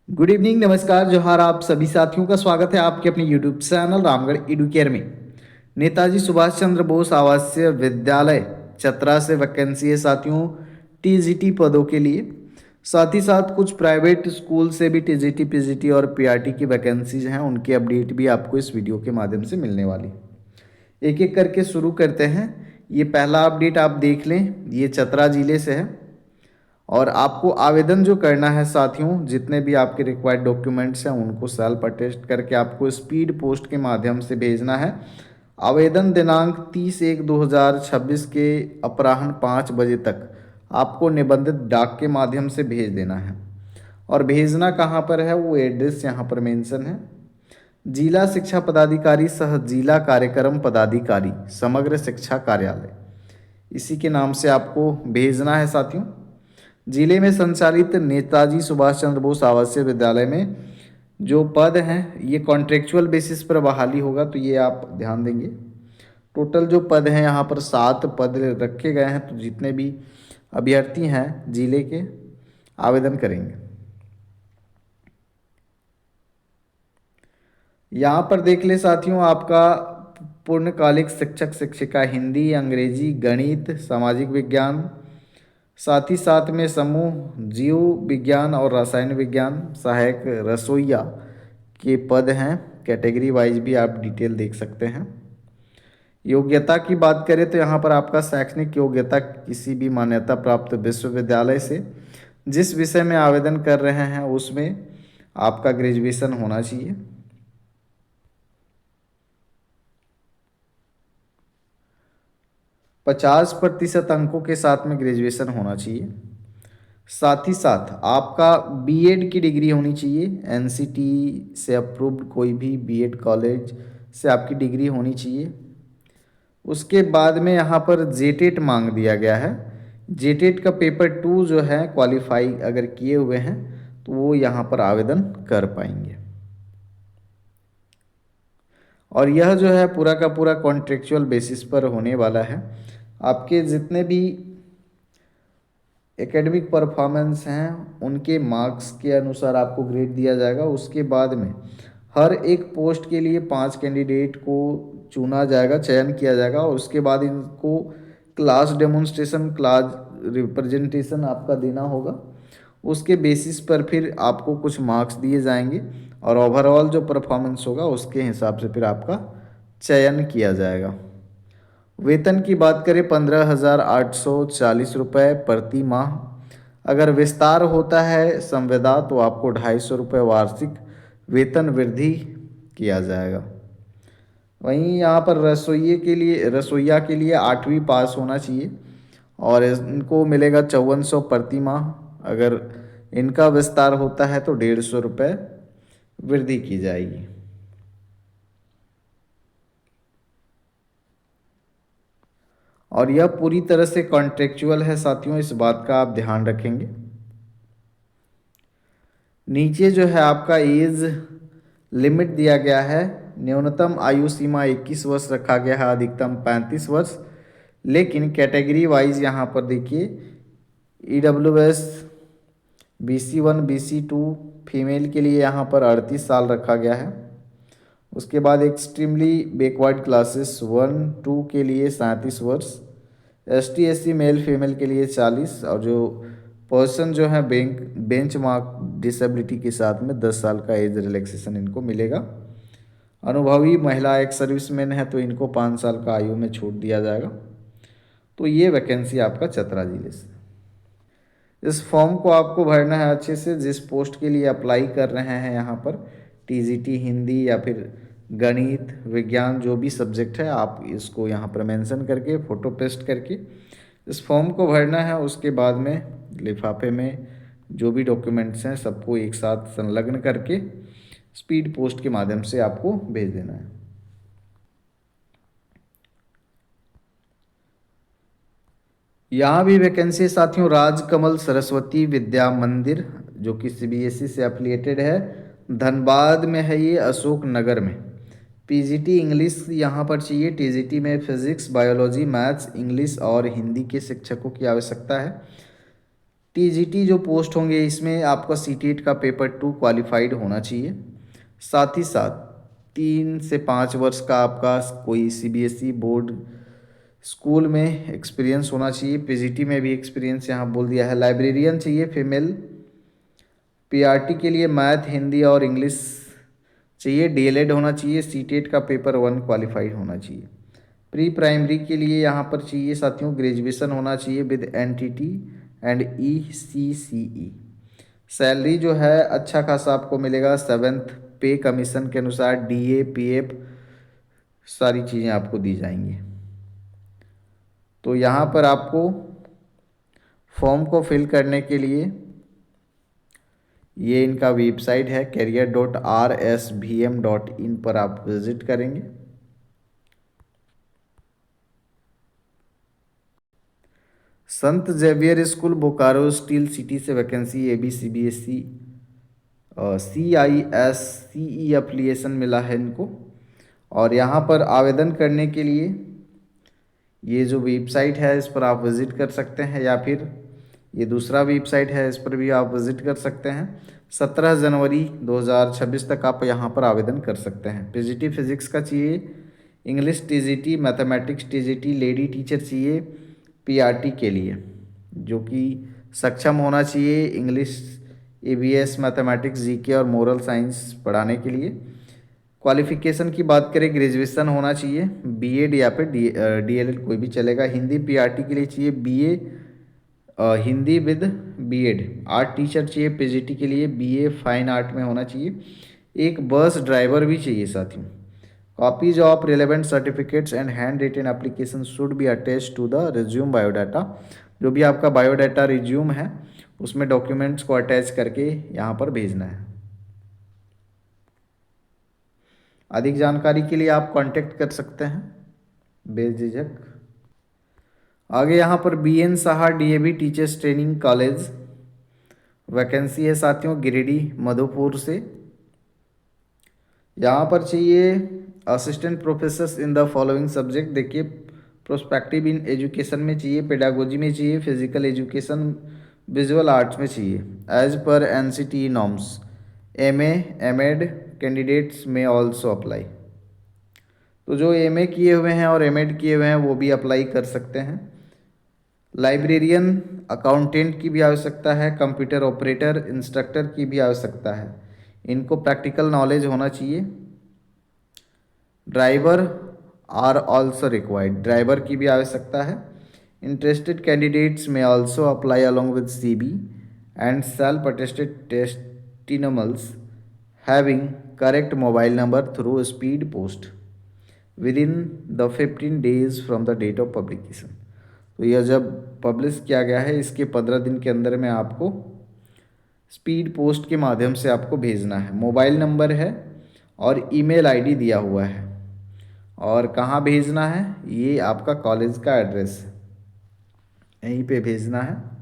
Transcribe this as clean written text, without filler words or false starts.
Good evening, नमस्कार, जोहार। आप सभी साथियों का स्वागत है आपके अपने यूट्यूब चैनल रामगढ़ एडुकेयर में। नेताजी सुभाष चंद्र बोस आवासीय विद्यालय चतरा से वैकेंसी है साथियों, टीजीटी पदों के लिए। साथ ही साथ कुछ प्राइवेट स्कूल से भी टीजीटी, पीजीटी और पीआरटी की वैकेंसीज हैं, उनकी अपडेट भी आपको इस वीडियो के माध्यम से मिलने वाली। एक एक करके शुरू करते हैं। ये पहला अपडेट आप देख लें, ये चतरा जिले से है। और आपको आवेदन जो करना है साथियों, जितने भी आपके रिक्वायर्ड डॉक्यूमेंट्स हैं उनको सेल्फ अटेस्ट करके आपको स्पीड पोस्ट के माध्यम से भेजना है। आवेदन दिनांक 30/1/2026 के अपराह्न 5 बजे तक आपको निबंधित डाक के माध्यम से भेज देना है। और भेजना कहाँ पर है, वो एड्रेस यहाँ पर मेंशन है। जिला शिक्षा पदाधिकारी सह जिला कार्यक्रम पदाधिकारी, समग्र शिक्षा कार्यालय, इसी के नाम से आपको भेजना है साथियों। जिले में संचालित नेताजी सुभाष चंद्र बोस आवासीय विद्यालय में जो पद हैं ये कॉन्ट्रेक्चुअल बेसिस पर बहाली होगा, तो ये आप ध्यान देंगे। टोटल जो पद हैं यहाँ पर 7 पद रखे गए हैं, तो जितने भी अभ्यर्थी हैं जिले के आवेदन करेंगे। यहाँ पर देख ले साथियों, आपका पूर्णकालिक शिक्षक शिक्षिका हिंदी, अंग्रेजी, गणित, सामाजिक विज्ञान, साथ ही साथ में समूह जीव विज्ञान और रसायन विज्ञान, सहायक रसोइया के पद हैं। कैटेगरी वाइज भी आप डिटेल देख सकते हैं। योग्यता की बात करें तो यहाँ पर आपका शैक्षणिक योग्यता किसी भी मान्यता प्राप्त विश्वविद्यालय से जिस विषय में आवेदन कर रहे हैं उसमें आपका ग्रेजुएशन होना चाहिए। 50% अंकों के साथ में ग्रेजुएशन होना चाहिए। साथ ही साथ आपका बीएड की डिग्री होनी चाहिए। एनसीटी से अप्रूव्ड कोई भी बीएड कॉलेज से आपकी डिग्री होनी चाहिए। उसके बाद में यहाँ पर जेटेट मांग दिया गया है। जेटेट का पेपर 2 जो है क्वालिफाई अगर किए हुए हैं तो वो यहाँ पर आवेदन कर पाएंगे। और यह जो है पूरा का पूरा कॉन्ट्रेक्चुअल बेसिस पर होने वाला है। आपके जितने भी एकेडमिक परफॉर्मेंस हैं उनके मार्क्स के अनुसार आपको ग्रेड दिया जाएगा। उसके बाद में हर एक पोस्ट के लिए 5 कैंडिडेट को चुना जाएगा, चयन किया जाएगा। और उसके बाद इनको क्लास डेमोन्स्ट्रेशन, क्लास रिप्रेजेंटेशन आपका देना होगा। उसके बेसिस पर फिर आपको कुछ मार्क्स दिए जाएंगे और ओवरऑल जो परफॉर्मेंस होगा उसके हिसाब से फिर आपका चयन किया जाएगा। वेतन की बात करें 15,840 रुपये प्रति माह। अगर विस्तार होता है संविदा तो आपको 250 वार्षिक वेतन वृद्धि किया जाएगा। वहीं यहाँ पर रसोइया के लिए 8वीं पास होना चाहिए और इनको मिलेगा 5400 प्रति माह। अगर इनका विस्तार होता है तो 150 रुपये वृद्धि की जाएगी। और यह पूरी तरह से कॉन्ट्रेक्चुअल है साथियों, इस बात का आप ध्यान रखेंगे। नीचे जो है आपका एज लिमिट दिया गया है। न्यूनतम आयु सीमा 21 वर्ष रखा गया है, अधिकतम 35 वर्ष। लेकिन कैटेगरी वाइज यहाँ पर देखिए, EWS BC1 BC2 फीमेल के लिए यहाँ पर 38 साल रखा गया है। उसके बाद एक्सट्रीमली बैकवर्ड क्लासेस 1-2 के लिए 37 वर्ष। ST SC मेल फीमेल के लिए 40। और जो पर्सन जो है बेंच मार्क डिसेबिलिटी के साथ में 10 साल का एज रिलैक्सेशन इनको मिलेगा। अनुभवी महिला एक सर्विसमैन है तो इनको 5 साल का आयु में छूट दिया जाएगा। तो ये वैकेंसी आपका चतरा जिले से। इस फॉर्म को आपको भरना है अच्छे से। जिस पोस्ट के लिए अप्लाई कर रहे हैं यहाँ पर टीजीटी हिंदी या फिर गणित विज्ञान जो भी सब्जेक्ट है, आप इसको यहाँ पर मेंशन करके फ़ोटो पेस्ट करके इस फॉर्म को भरना है। उसके बाद में लिफाफे में जो भी डॉक्यूमेंट्स हैं सबको एक साथ संलग्न करके स्पीड पोस्ट के माध्यम से आपको भेज देना है। यहाँ भी वैकेंसी साथियों, राजकमल सरस्वती विद्या मंदिर जो कि CBSE से एफिलिएटेड है, धनबाद में है ये, अशोक नगर में। पीजीटी इंग्लिश यहाँ पर चाहिए। टीजीटी में फिजिक्स, बायोलॉजी, मैथ्स, इंग्लिश और हिंदी के शिक्षकों की आवश्यकता है। टीजीटी जो पोस्ट होंगे इसमें आपका सीटेट का पेपर 2 क्वालिफाइड होना चाहिए। साथ ही साथ 3 से 5 वर्ष का आपका कोई सीबीएसई बोर्ड स्कूल में एक्सपीरियंस होना चाहिए। पीजीटी में भी एक्सपीरियंस यहाँ बोल दिया है। लाइब्रेरियन चाहिए फीमेल। पीआरटी के लिए मैथ, हिंदी और इंग्लिश चाहिए। डीएलएड होना चाहिए। सीटेट का पेपर 1 क्वालिफाइड होना चाहिए। प्री प्राइमरी के लिए यहाँ पर चाहिए साथियों ग्रेजुएशन होना चाहिए with NTT and ECCE. Salary जो है अच्छा खासा आपको मिलेगा। 7th पे कमीशन के अनुसार डीए पीएफ सारी चीज़ें आपको दी जाएंगी। तो यहाँ पर आपको फॉर्म को फिल करने के लिए ये इनका वेबसाइट है career.rsvm.in पर आप विजिट करेंगे। Sant Xavier school Bokaro steel city से वैकेंसी एबी सीबीएसई CISCE एप्लीकेशन मिला है इनको। और यहाँ पर आवेदन करने के लिए ये जो वेबसाइट है इस पर आप विज़िट कर सकते हैं, या फिर ये दूसरा वेबसाइट है इस पर भी आप विज़िट कर सकते हैं। 17 जनवरी 2026 तक आप यहाँ पर आवेदन कर सकते हैं। पीजीटी फिजिक्स का चाहिए, English TGT, mathematics TGT, lady teacher चाहिए पीआरटी के लिए, जो कि सक्षम होना चाहिए इंग्लिश, ईवीएस, मैथमेटिक्स, जीके और मोरल साइंस पढ़ाने के लिए। क्वालिफिकेशन की बात करें ग्रेजुएशन होना चाहिए, बीएड या फिर डीएलएड कोई भी चलेगा। हिंदी पीआरटी के लिए चाहिए BA Hindi with BEd. Art teacher चाहिए पीजीटी के लिए, बीए फाइन आर्ट में होना चाहिए। एक बस ड्राइवर भी चाहिए साथियों। Copies of relevant certificates and hand written application should be attach to the resume biodata. जो भी आपका बायोडाटा रिज्यूम है उसमें डॉक्यूमेंट्स को अटैच करके यहाँ पर भेजना है। अधिक जानकारी के लिए आप कांटेक्ट कर सकते हैं बेझिझक। आगे यहाँ पर BN Saha DAV teachers training college vacancy है साथियों गिरिडीह मधुपुर से। यहाँ पर चाहिए assistant professor in the following subject. देखिए प्रोस्पेक्टिव इन एजुकेशन में चाहिए, पेडागोजी में चाहिए, फिजिकल एजुकेशन, विजुअल आर्ट्स में चाहिए as per NCTE norms. MA MEd candidates may also apply. तो जो MA किए हुए हैं और MEd किए हुए हैं वो भी अप्लाई कर सकते हैं। लाइब्रेरियन, अकाउंटेंट की भी आवश्यकता है, कंप्यूटर ऑपरेटर, इंस्ट्रक्टर की भी आवश्यकता है। इनको प्रैक्टिकल नॉलेज होना चाहिए। Driver are also required, driver की भी आवश्यकता है। Interested candidates may also apply along with CV and self attested testimonials having correct mobile number through speed post within the 15 days from the date of publication. तो यह जब publish किया गया है इसके 15 दिन के अंदर में आपको स्पीड पोस्ट के माध्यम से आपको भेजना है। मोबाइल नंबर है और ईमेल आईडी दिया हुआ है। और कहाँ भेजना है, ये आपका कॉलेज का एड्रेस है, यहीं पे भेजना है।